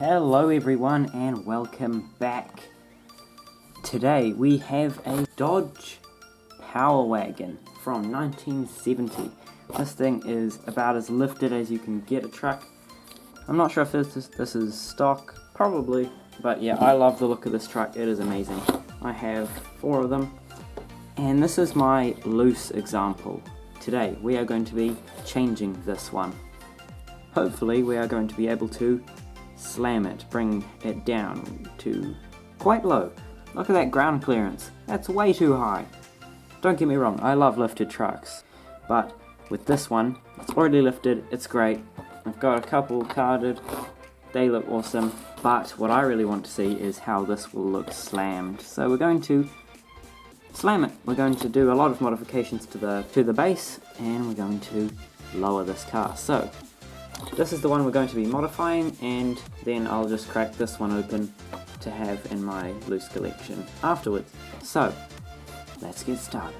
Hello everyone and welcome back. Today we have a Dodge Power Wagon from 1970. This thing is about as lifted as you can get a truck. I'm not sure if this is stock, probably, but yeah, I love the look of this truck. It is amazing. I have 4 of them, and this is my loose example. Today we are going to be changing this one. Hopefully we are going to be able to slam it, bring it down to quite low. Look at that ground clearance, that's way too high. Don't get me wrong, I love lifted trucks, but with this one, it's already lifted, it's great. I've got a couple carded, they look awesome, but what I really want to see is how this will look slammed. So we're going to slam it. We're going to do a lot of modifications to the base, and we're going to lower this car. So this is the one we're going to be modifying, and then I'll just crack this one open to have in my loose collection afterwards. So, let's get started.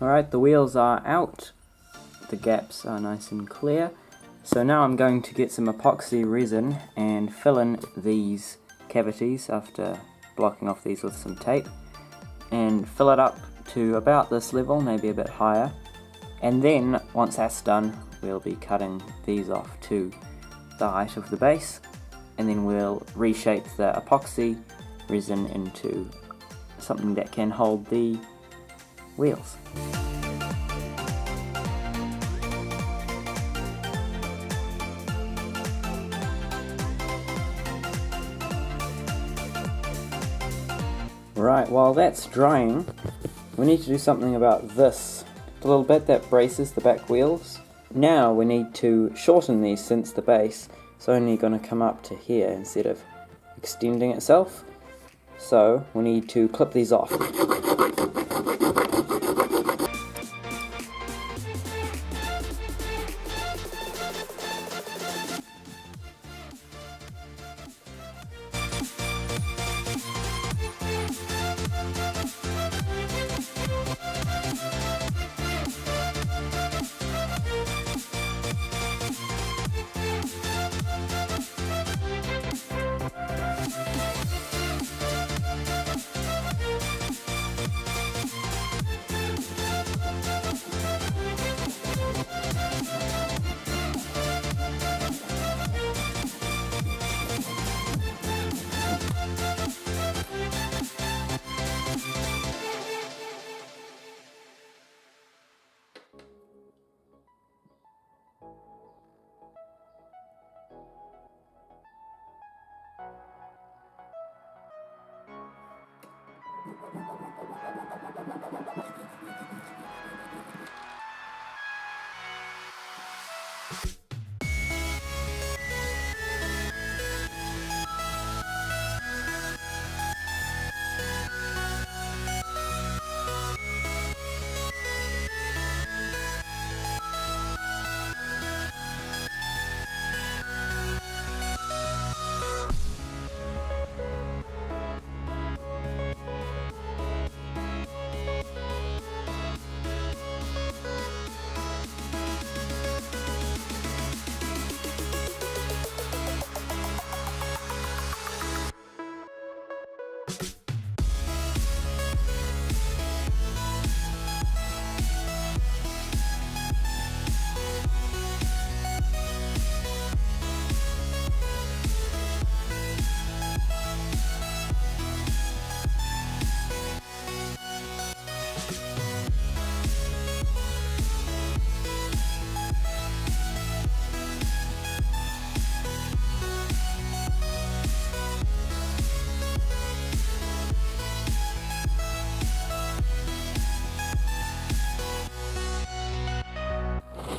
Alright, the wheels are out, the gaps are nice and clear, so now I'm going to get some epoxy resin and fill in these cavities after blocking off these with some tape, and fill it up to about this level, maybe a bit higher, and then once that's done we'll be cutting these off to the height of the base, and then we'll reshape the epoxy resin into something that can hold the wheels. Right, while that's drying, we need to do something about this, the little bit that braces the back wheels. Now we need to shorten these, since the base is only going to come up to here instead of extending itself. So we need to clip these off.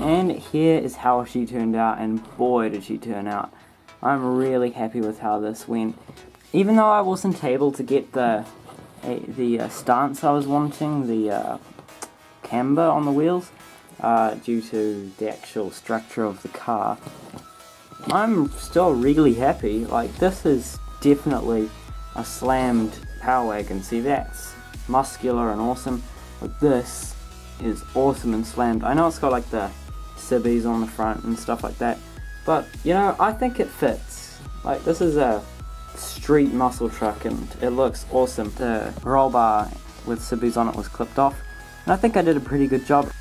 And here is how she turned out, and boy did she turn out. I'm really happy with how this went. Even though I wasn't able to get the the stance I was wanting, the camber on the wheels, due to the actual structure of the car. I'm still really happy. Like, this is definitely a slammed Power Wagon. See, that's muscular and awesome, but this is awesome and slammed. I know it's got like the cibbies on the front and stuff like that, but you know, I think it fits. Like, this is a street muscle truck and it looks awesome. The roll bar with cibbies on it was clipped off, and I think I did a pretty good job.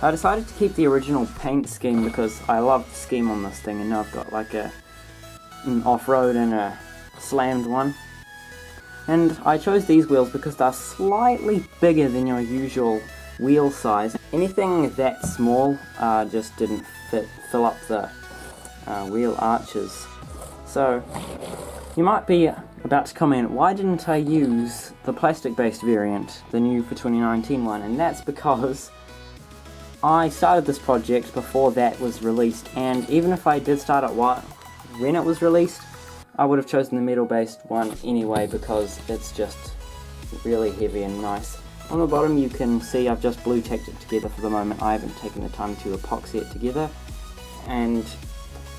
I decided to keep the original paint scheme because I love the scheme on this thing, and now I've got like an off-road and a slammed one. And I chose these wheels because they're slightly bigger than your usual wheel size. Anything that small just didn't fill up the wheel arches. So you might be about to comment, why didn't I use the plastic-based variant, the new for 2019 one? And that's because I started this project before that was released, and even if I did start it when it was released, I would have chosen the metal-based one anyway because it's just really heavy and nice. On the bottom you can see I've just blue tacked it together for the moment. I haven't taken the time to epoxy it together, and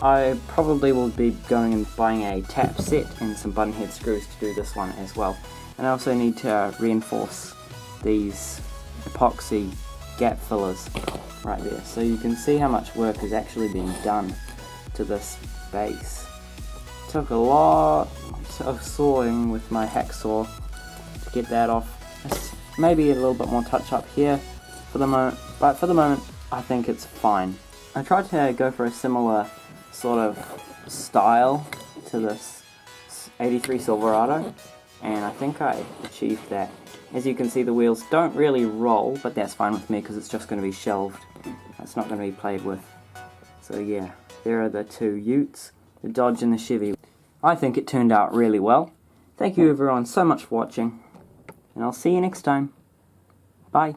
I probably will be going and buying a tap set and some button head screws to do this one as well. And I also need to reinforce these epoxy gap fillers right there, so you can see how much work has actually been done to this base. Took a lot of sawing with my hacksaw to get that off. Maybe a little bit more touch up here for the moment, but for the moment I think it's fine. I tried to go for a similar sort of style to this 83 Silverado, and I think I achieved that. As you can see, the wheels don't really roll, but that's fine with me because it's just going to be shelved. It's not going to be played with. So yeah, there are the two utes, the Dodge and the Chevy. I think it turned out really well. Thank you everyone so much for watching, and I'll see you next time. Bye.